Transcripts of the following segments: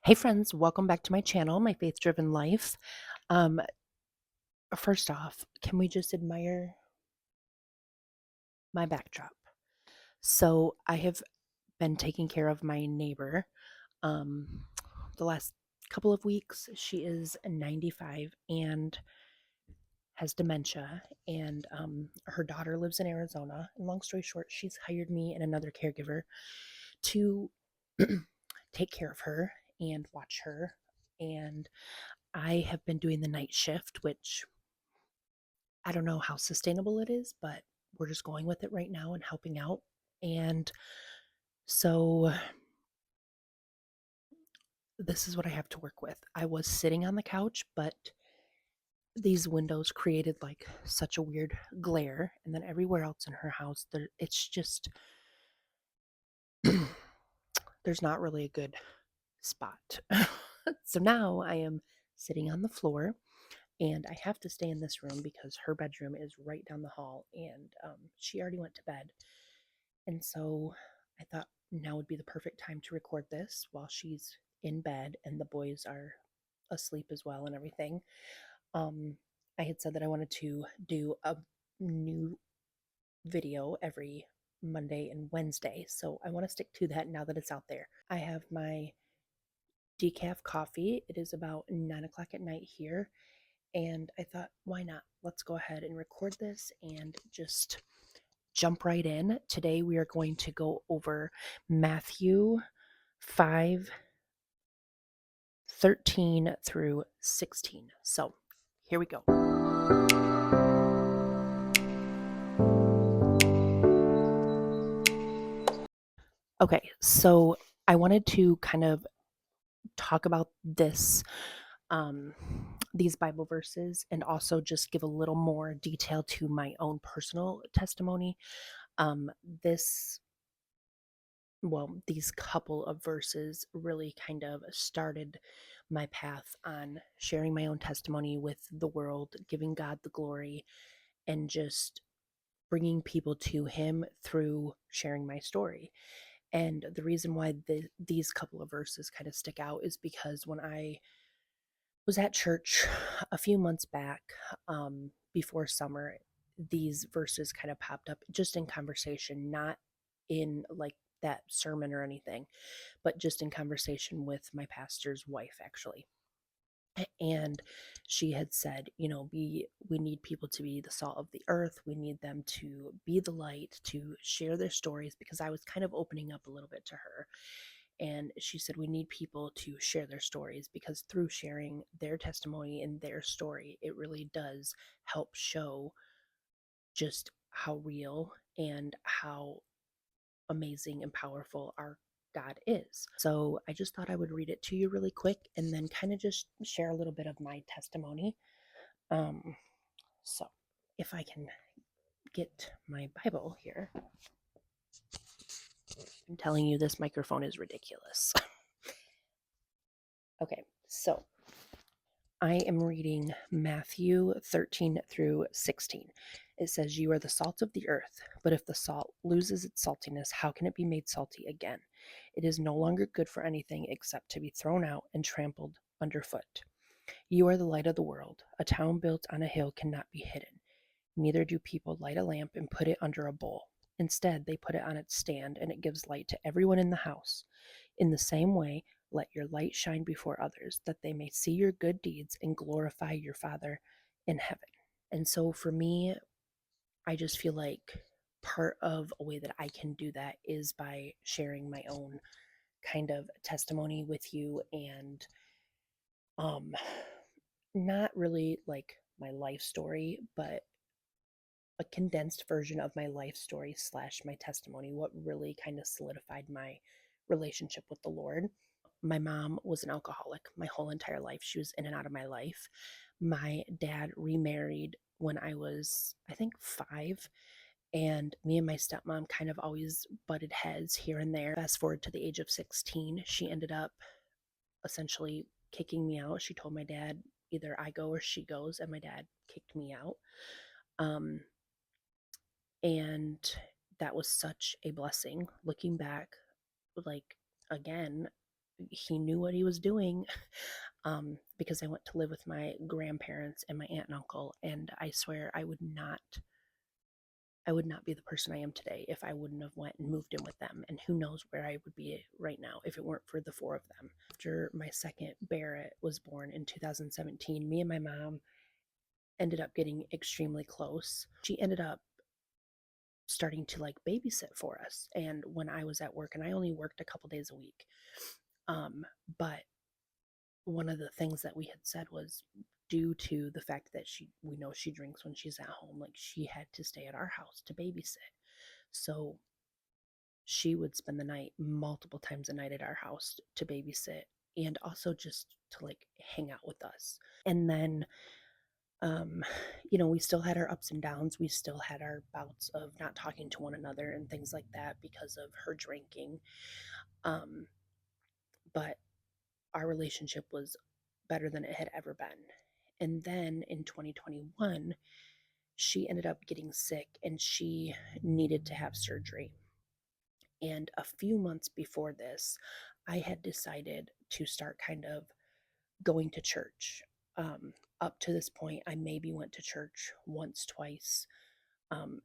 Hey friends, welcome back to my channel, My Faith Driven Life. Um, First off, can we just admire my backdrop? So I have been taking care of my neighbor um, the last couple of weeks. She is 95 and has dementia, and her daughter lives in Arizona. And long story short, she's hired me and another caregiver to take care of her and watch her. And I have been doing the night shift, which I don't know how sustainable it is, but we're just going with it right now and helping out. And so this is what I have to work with. I was sitting on the couch, but these windows created like such a weird glare. And then everywhere else in her house, it's just, there's not really a good spot. So now I am sitting on the floor and I have to stay in this room because her bedroom is right down the hall and she already went to bed. And so I thought now would be the perfect time to record this while she's in bed and the boys are asleep as well and everything. Um, I had said that I wanted to do a new video every Monday and Wednesday, so I want to stick to that now that it's out there. I have my decaf coffee. It is about 9 o'clock at night here, and I thought, why not? Let's go ahead and record this and just jump right in. Today we are going to go over Matthew 5:13 through 16. So here we go. Okay, so I wanted to kind of talk about um, these Bible verses and also just give a little more detail to my own personal testimony. Um, this these couple of verses really kind of started my path on sharing my own testimony with the world, giving God the glory, and just bringing people to Him through sharing my story. And the reason why these couple of verses kind of stick out is because when I was at church a few months back, before summer, these verses kind of popped up just in conversation, not in like that sermon or anything, but just in conversation with my pastor's wife, actually. And she had said, we need people to be the salt of the earth. We need them to be the light, to share their stories, because I was kind of opening up a little bit to her. And she said, we need people to share their stories because through sharing their testimony and their story, it really does help show just how real and how amazing and powerful our God is. So I just thought I would read it to you really quick and then kind of just share a little bit of my testimony. Um, so if I can get my Bible here, I'm telling you, this microphone is ridiculous. Okay, so I am reading Matthew 13 through 16. It says, "You are the salt of the earth, but if the salt loses its saltiness, how can it be made salty again? It is no longer good for anything except to be thrown out and trampled underfoot. You are the light of the world. A town built on a hill cannot be hidden. Neither do people light a lamp and put it under a bowl. Instead, they put it on its stand, and it gives light to everyone in the house. In the same way, let your light shine before others, that they may see your good deeds and glorify your Father in heaven." And so for me, I just feel like part of a way that I can do that is by sharing my own kind of testimony with you and um not really like my life story, but a condensed version of my life story slash my testimony, what really kind of solidified my relationship with the Lord. My mom was an alcoholic my whole entire life. She was in and out of my life. My dad remarried when I was, I think, 5. And me and my stepmom kind of always butted heads here and there. Fast forward to the age of 16, she ended up essentially kicking me out. She told my dad, either I go or she goes, and my dad kicked me out. Um, and that was such a blessing looking back, like, again, he knew what he was doing. Because I went to live with my grandparents and my aunt and uncle, and I swear I would not be the person I am today if I wouldn't have went and moved in with them. And who knows where I would be right now if it weren't for the four of them. After my second Barrett was born in 2017, me and my mom ended up getting extremely close. She ended up starting to like babysit for us. And when I was at work, and I only worked a couple days a week, but one of the things that we had said was due to the fact that we know she drinks when she's at home, like she had to stay at our house to babysit. So she would spend the night multiple times a night at our house to babysit and also just to like hang out with us. And then um we still had our ups and downs. We still had our bouts of not talking to one another and things like that because of her drinking. um but our relationship was better than it had ever been. And then in 2021, she ended up getting sick and she needed to have surgery. And a few months before this, I had decided to start kind of going to church. Up to this point, I maybe went to church once, twice,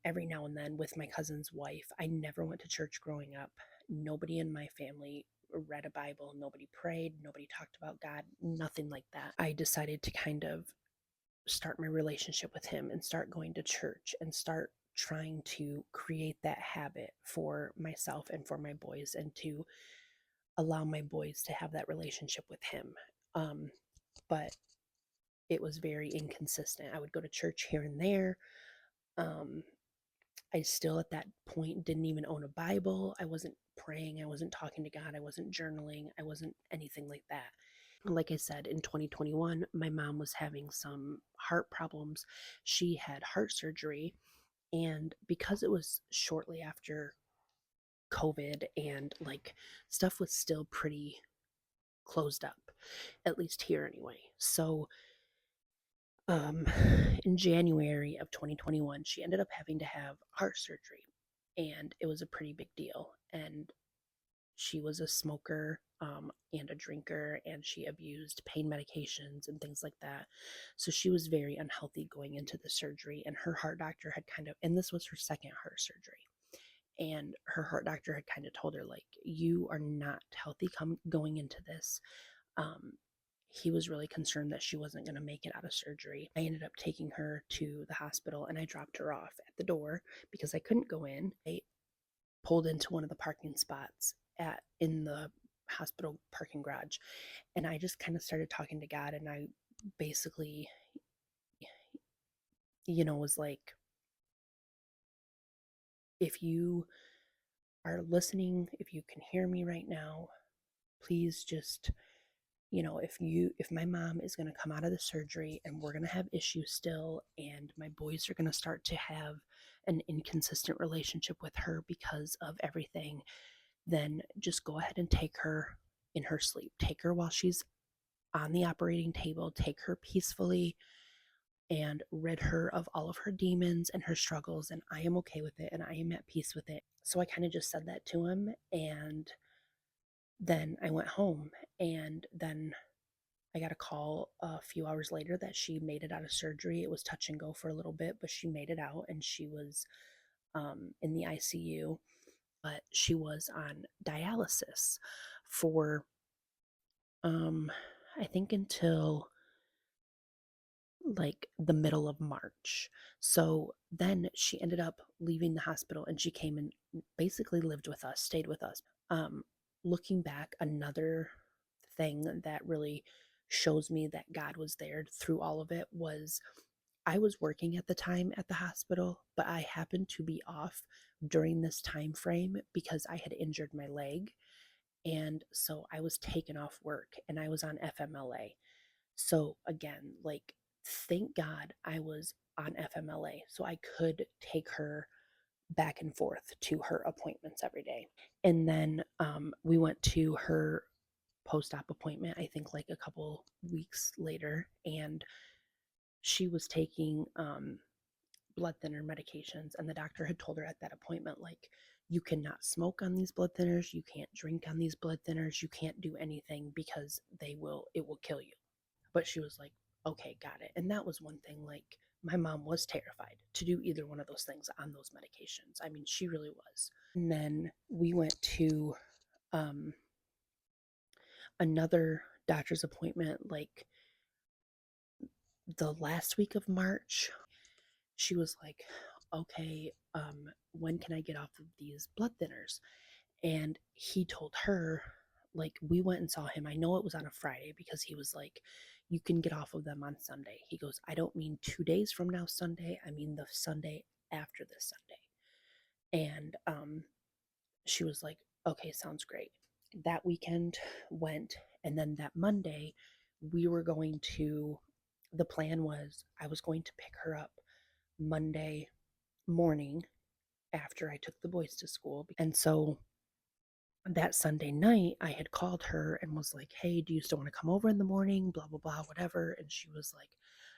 every now and then with my cousin's wife. I never went to church growing up. Nobody in my family read a Bible, nobody prayed, nobody talked about God, nothing like that. I decided to kind of start my relationship with Him and start going to church and start trying to create that habit for myself and for my boys and to allow my boys to have that relationship with Him. But it was very inconsistent. I would go to church here and there. Um, I still at that point didn't even own a Bible. I wasn't praying. I wasn't talking to God. I wasn't journaling. I wasn't anything like that. Like I said, in 2021, my mom was having some heart problems. She had heart surgery. And because it was shortly after COVID and like stuff was still pretty closed up, at least here anyway. So um, in January of 2021, she ended up having to have heart surgery. And it was a pretty big deal. And she was a smoker and a drinker, and she abused pain medications and things like that. So she was very unhealthy going into the surgery. And her heart doctor had kind of, and this was her second heart surgery. And her heart doctor had kind of told her, like, you are not healthy going into this. Um, he was really concerned that she wasn't going to make it out of surgery. I ended up taking her to the hospital and I dropped her off at the door because I couldn't go in. I pulled into one of the parking spots in the hospital parking garage, and I just kind of started talking to God, and I basically was like, if you are listening, if you can hear me right now, please just if my mom is going to come out of the surgery and we're going to have issues still, and my boys are going to start to have an inconsistent relationship with her because of everything, then just go ahead and take her in her sleep. Take her while she's on the operating table. Take her peacefully and rid her of all of her demons and her struggles. And I am okay with it and I am at peace with it. So I kind of just said that to him. And then I went home. And then I got a call a few hours later that she made it out of surgery. It was touch and go for a little bit, but she made it out and she was in the ICU. But she was on dialysis for, I think, until like the middle of March. So then she ended up leaving the hospital and she came and basically lived with us, stayed with us. Looking back, another thing that really shows me that God was there through all of it was I was working at the time at the hospital, but I happened to be off during this time frame because I had injured my leg. And so I was taken off work and I was on FMLA. So again, like, thank God I was on FMLA so I could take her back and forth to her appointments every day. And then we went to her post-op appointment, I think like a couple weeks later, and she was taking blood thinner medications, and the doctor had told her at that appointment, like, you cannot smoke on these blood thinners, you can't drink on these blood thinners, you can't do anything because it will kill you. But she was like, okay, got it. And that was one thing, like, my mom was terrified to do either one of those things on those medications. I mean, she really was. And then we went to um, another doctor's appointment, like the last week of March. She was like, okay, when can I get off of these blood thinners? And he told her, like, we went and saw him. I know it was on a Friday because he was like, you can get off of them on Sunday. He goes, I don't mean 2 days from now Sunday, I mean the Sunday after this Sunday. And she was like, okay, sounds great. That weekend went, and then that Monday we were going to, the plan was I was going to pick her up Monday morning after I took the boys to school. And so that Sunday night, I had called her and was like, hey, do you still want to come over in the morning? Blah, blah, blah, whatever. And she was like,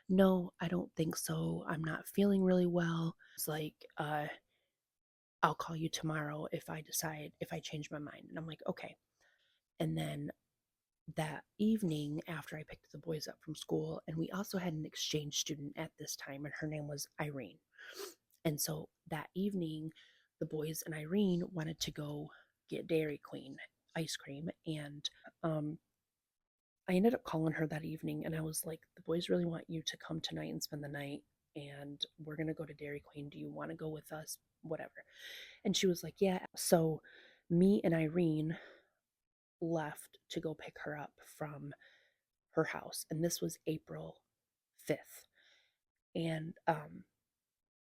no, I don't think so. I'm not feeling really well. It's like, I'll call you tomorrow if I change my mind. And I'm like, okay. And then that evening, after I picked the boys up from school, and we also had an exchange student at this time, and her name was Irene. And so that evening, the boys and Irene wanted to go get Dairy Queen ice cream. And um, I ended up calling her that evening and I was like, the boys really want you to come tonight and spend the night. And we're going to go to Dairy Queen. Do you want to go with us? Whatever. And she was like, yeah. So me and Irene left to go pick her up from her house. And this was April 5th. And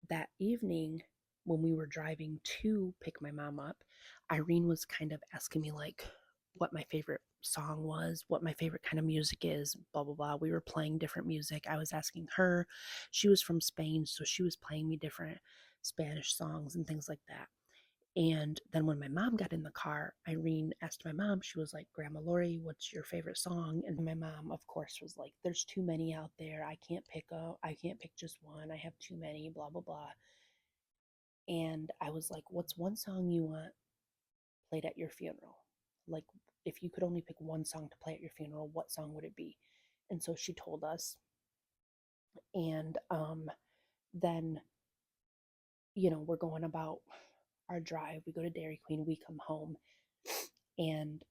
that evening, when we were driving to pick my mom up, Irene was kind of asking me, like, what my favorite song was, what my favorite kind of music is, blah, blah, blah. We were playing different music. I was asking her. She was from Spain, so she was playing me different Spanish songs and things like that. And then when my mom got in the car, Irene asked my mom, she was like, Grandma Lori, what's your favorite song? And my mom, of course, was like, there's too many out there. I can't pick just one. I have too many, blah, blah, blah. And I was like, what's one song you want played at your funeral? Like, if you could only pick one song to play at your funeral, what song would it be? And so she told us. And then, we're going about our drive. We go to Dairy Queen, we come home. And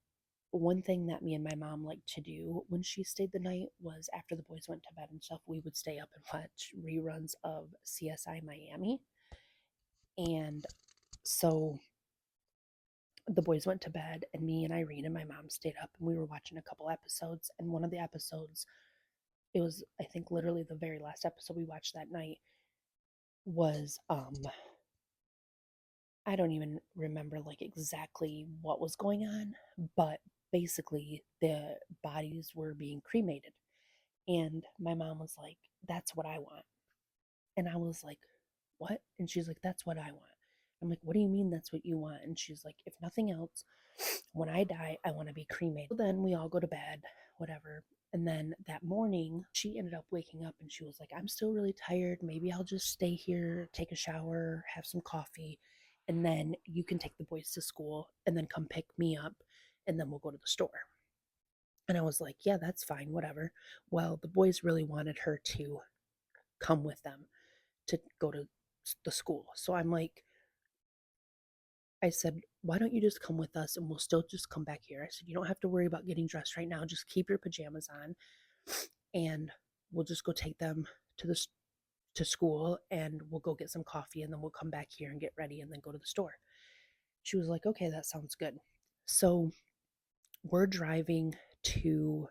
one thing that me and my mom liked to do when she stayed the night was after the boys went to bed and stuff, we would stay up and watch reruns of CSI Miami. And so the boys went to bed, and me and Irene and my mom stayed up, and we were watching a couple episodes. And one of the episodes, it was, I think, literally the very last episode we watched that night, was I don't even remember like exactly what was going on, but basically the bodies were being cremated. And my mom was like, that's what I want. And I was like, what? And she's like, that's what I want. I'm like, what do you mean that's what you want? And she's like, if nothing else, when I die, I want to be cremated. So then we all go to bed, whatever. And then that morning, she ended up waking up and she was like, I'm still really tired. Maybe I'll just stay here, take a shower, have some coffee, and then you can take the boys to school and then come pick me up, and then we'll go to the store. And I was like, yeah, that's fine, whatever. Well, the boys really wanted her to come with them to go to the school. So I'm like, I said, why don't you just come with us and we'll still just come back here? I said, you don't have to worry about getting dressed right now. Just keep your pajamas on and we'll just go take them to school and we'll go get some coffee and then we'll come back here and get ready and then go to the store. She was like, okay, that sounds good. So we're driving to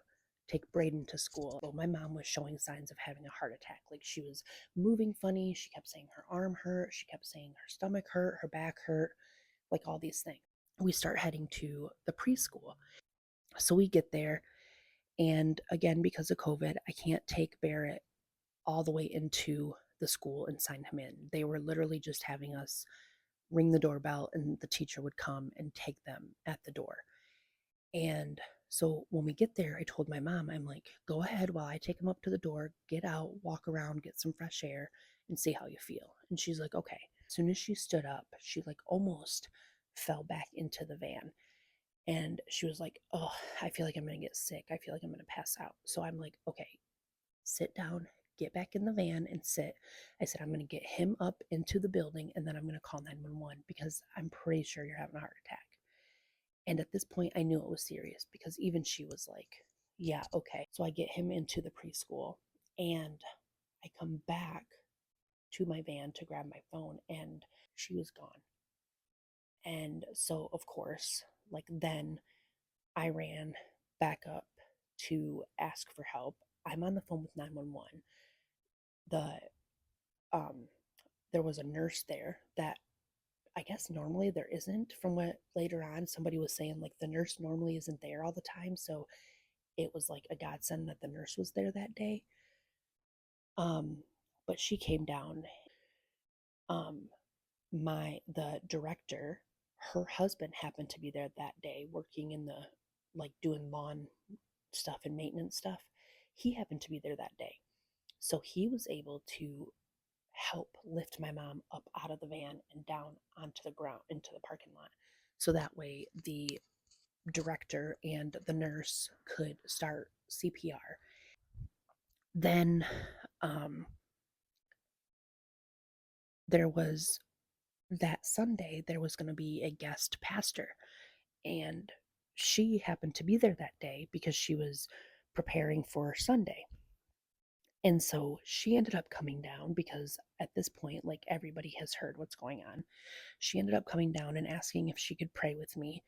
take Braden to school. Well, my mom was showing signs of having a heart attack. Like, she was moving funny. She kept saying her arm hurt. She kept saying her stomach hurt, her back hurt, like all these things. We start heading to the preschool. So we get there, and again, because of COVID, I can't take Barrett all the way into the school and sign him in. They were literally just having us ring the doorbell, and the teacher would come and take them at the door. And so when we get there, I told my mom, I'm like, go ahead while I take him up to the door, get out, walk around, get some fresh air, and see how you feel. And she's like, okay. As soon as she stood up, she like almost fell back into the van. And she was like, "Oh, I feel like I'm going to get sick. I feel like I'm going to pass out." So I'm like, "Okay, sit down, get back in the van and sit." I said, "I'm going to get him up into the building and then I'm going to call 911 because I'm pretty sure you're having a heart attack." And at this point, I knew it was serious because even she was like, "Yeah, okay." So I get him into the preschool and I come back to my van to grab my phone and she was gone. And so, of course, like then I ran back up to ask for help. I'm on the phone with 911. The um there was a nurse there that I guess normally there isn't. From what later on somebody was saying, like the nurse normally isn't there all the time, so it was like a godsend that the nurse was there that day. um but she came down. um the director, her husband happened to be there that day working in the, like, doing lawn stuff and maintenance stuff. He happened to be there that day, so he was able to help lift my mom up out of the van and down onto the ground into the parking lot, so that way the director and the nurse could start CPR. Then um, there was that Sunday there was going to be a guest pastor, and she happened to be there that day because she was preparing for Sunday. And so she ended up coming down because at this point, like, everybody has heard what's going on. She ended up coming down and asking if she could pray with me.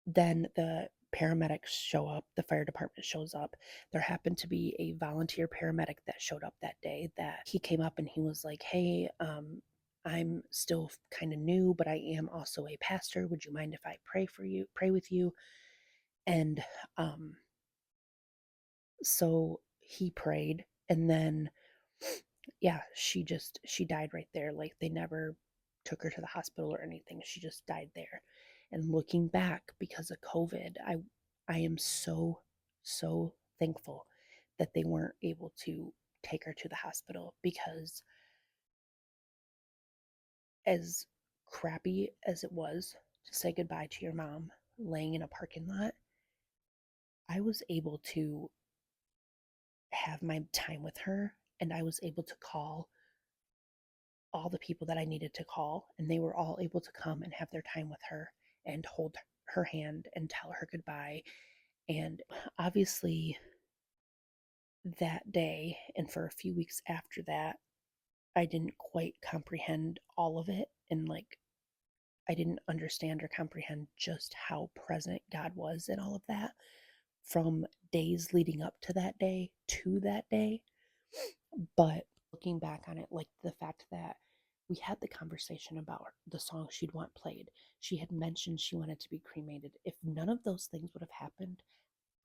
Then the paramedics show up, the fire department shows up. There happened to be a volunteer paramedic that showed up that day that he came up and he was like, "Hey, I'm still kind of new, but I am also a pastor. Would you mind if I pray with you?" And um, so he prayed, and then yeah, she died right there. Like, they never took her to the hospital or anything. She just died there. And looking back, because of COVID, I am so thankful that they weren't able to take her to the hospital, because as crappy as it was to say goodbye to your mom laying in a parking lot, I was able to have my time with her, and I was able to call all the people that I needed to call, and they were all able to come and have their time with her and hold her hand and tell her goodbye. And obviously, that day and for a few weeks after that, I didn't quite comprehend all of it. And, like, I didn't understand or comprehend just how present God was in all of that from days leading up to that day to that day. But looking back on it, like the fact that we had the conversation about the song she'd want played, she had mentioned she wanted to be cremated. If none of those things would have happened,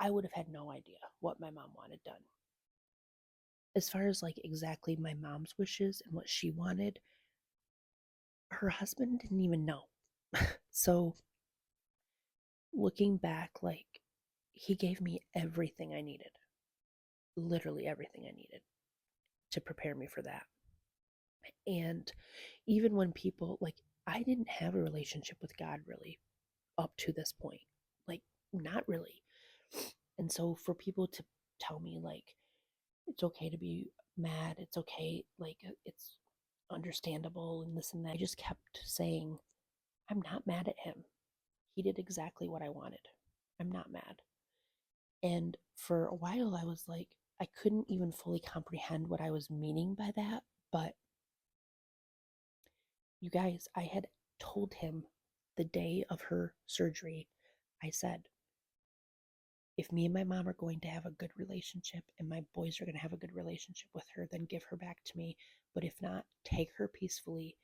I would have had no idea what my mom wanted done. As far as, like, exactly my mom's wishes and what she wanted, her husband didn't even know. So looking back, like, he gave me everything I needed, literally everything I needed to prepare me for that. And even when people, like, I didn't have a relationship with God really up to this point, like, not really. And so for people to tell me, like, it's okay to be mad, it's okay, like, it's understandable and this and that, I just kept saying, I'm not mad at him. He did exactly what I wanted. I'm not mad. And for a while, I was like, I couldn't even fully comprehend what I was meaning by that. But you guys, I had told him the day of her surgery, I said, if me and my mom are going to have a good relationship and my boys are going to have a good relationship with her, then give her back to me. But if not, take her peacefully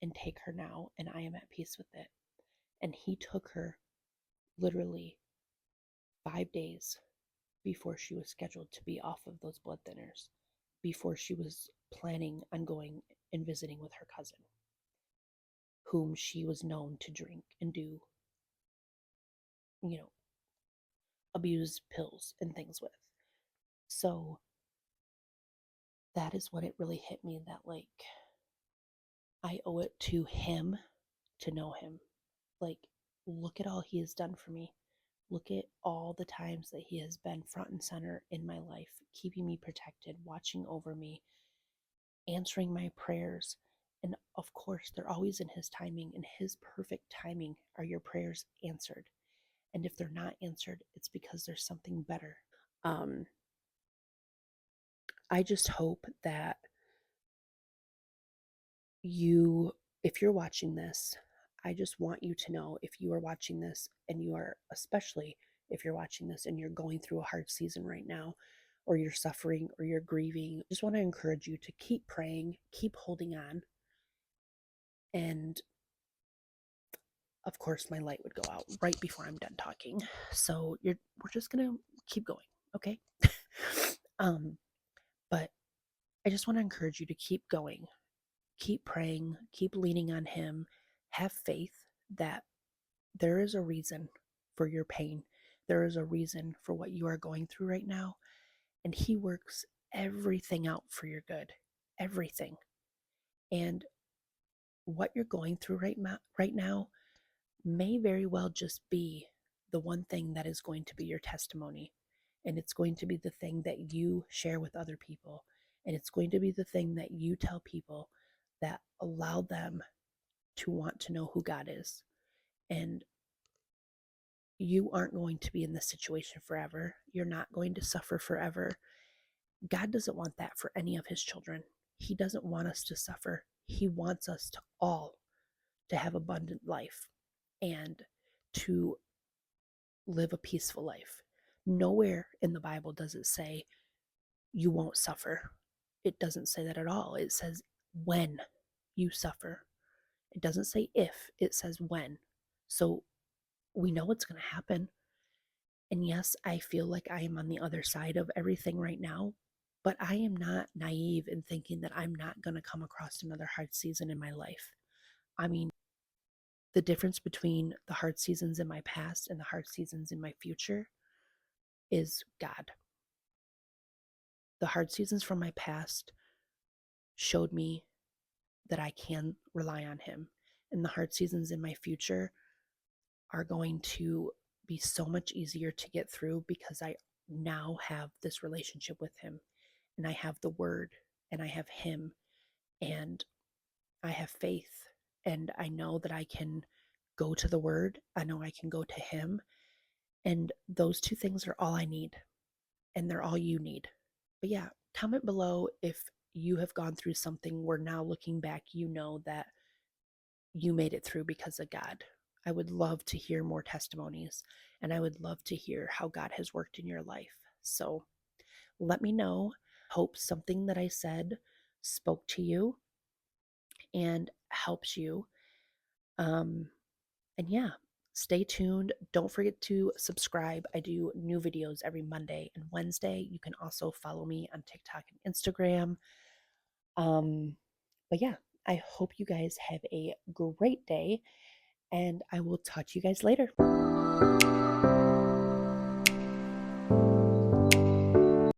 and take her now, and I am at peace with it. And he took her literally 5 days before she was scheduled to be off of those blood thinners, before she was planning on going and visiting with her cousin, whom she was known to drink and do, you know, abuse pills and things with. So that is what it really hit me, that, like, I owe it to him to know him. Like, look at all he has done for me. Look at all the times that he has been front and center in my life, keeping me protected, watching over me, answering my prayers. And of course, they're always in his timing. In his perfect timing are your prayers answered. And if they're not answered, it's because there's something better. Um, I just hope that you, if you're watching this, I just want you to know, if you are watching this and you are, especially if you're watching this and you're going through a hard season right now, or you're suffering or you're grieving, I just want to encourage you to keep praying, keep holding on. And of course, my light would go out right before I'm done talking. So we're just gonna keep going, okay? um, but I just want to encourage you to keep going, keep praying, keep leaning on him, have faith that there is a reason for your pain. There is a reason for what you are going through right now. And he works everything out for your good. Everything. And what you're going through right now may very well just be the one thing that is going to be your testimony. And it's going to be the thing that you share with other people. And it's going to be the thing that you tell people that allow them to want to know who God is. And you aren't going to be in this situation forever. You're not going to suffer forever. God doesn't want that for any of his children. He doesn't want us to suffer. He wants us to all to have abundant life and to live a peaceful life. Nowhere in the Bible does it say you won't suffer. It doesn't say that at all. It says when you suffer. It doesn't say if, it says when. So we know it's going to happen. And yes, I feel like I am on the other side of everything right now, but I am not naive in thinking that I'm not going to come across another hard season in my life. I mean, the difference between the hard seasons in my past and the hard seasons in my future is God. The hard seasons from my past showed me that I can rely on him, and the hard seasons in my future are going to be so much easier to get through because I now have this relationship with him, and I have the word, and I have him, and I have faith, and I know that I can go to the word. I know I can go to him, and those two things are all I need, and they're all you need. But yeah, comment below if you have gone through something where now looking back, you know that you made it through because of God. I would love to hear more testimonies, and I would love to hear how God has worked in your life. So let me know. Hope something that I said spoke to you and helps you. And yeah, stay tuned. Don't forget to subscribe. I do new videos every Monday and Wednesday. You can also follow me on TikTok and Instagram. But yeah, I hope you guys have a great day, and I will talk to you guys later.